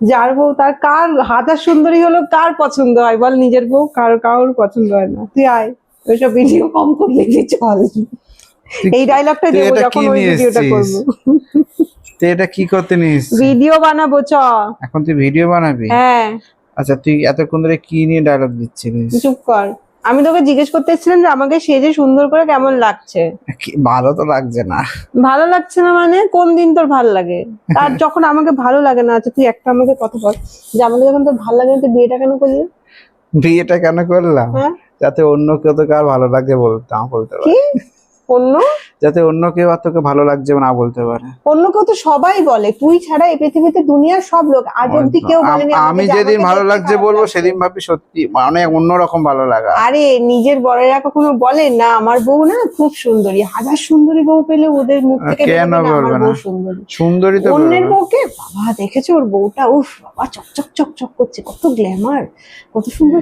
যার বউ তার কার হাজার সুন্দরী হলো কার পছন্দ হয় বল, নিজের বউ কারোর পছন্দ হয় না। তুই আয়, ওইসব ভিডিও কম করলে কি চল। এই ডায়লগটা তুই দেবো এটা যখন কি ওই নিয়ে ভিডিওটা এসেছিস? করবো। তুই এটা কি করতে নিস? ভিডিও বানাবো চ। এখন তুই ভিডিও বানাবি? হ্যাঁ। আচ্ছা, তুই এতক্ষণ ধরে কি নিয়ে ডায়লগ দিচ্ছিলিস? চুপ কর। আমি তোকে জিজ্ঞেস করতে এসেছিলাম যে আমাকে সেজে সুন্দর করে কেমন লাগছে। ভালো তো লাগছে না। ভালো লাগছে না মানে কোন দিন তোর ভালো লাগে? তার যখন আমাকে ভালো লাগে না। আচ্ছা তুই একটা আমাকে কথা বল, যে আমাকে যখন তোর ভালো লাগে না তুই বিয়েটা কেন করলি? বিয়েটা কেন করলাম? হ্যাঁ, যাতে অন্য কেউ তোকে আর ভালো লাগছে বলতে কি পারে। অন্য? যাতে অন্য কেউ আর তোকে ভালো লাগছে না বলতে পারে। অন্য কেউ তো সবাই বলে, তুই ছাড়া এই পৃথিবীতে দুনিয়ার সব লোক আজ অব্দি কেউ বলেনি আমাকে আমি যে যেদিন আমাকে ভালো দেখতে লাগছে খারাপ বলবো লাগছে। সেদিন ভাবি সত্যি মানে অন্যরকম ভালো লাগা। আরে নিজের বড়েরা কখনো বলে না আমার বউ না খুব সুন্দরী, হাজার সুন্দরী বউ পেলে ওদের মুখ থেকে কেন বেরোবে না আমার বলবে বউ না? সুন্দরী। সুন্দরী তো অন্যের বলবে। বউকে বাবা দেখেছো ওর বউটা, উফ বাবা চকচক চকচক করছে, কত গ্ল্যামার, কত সুন্দর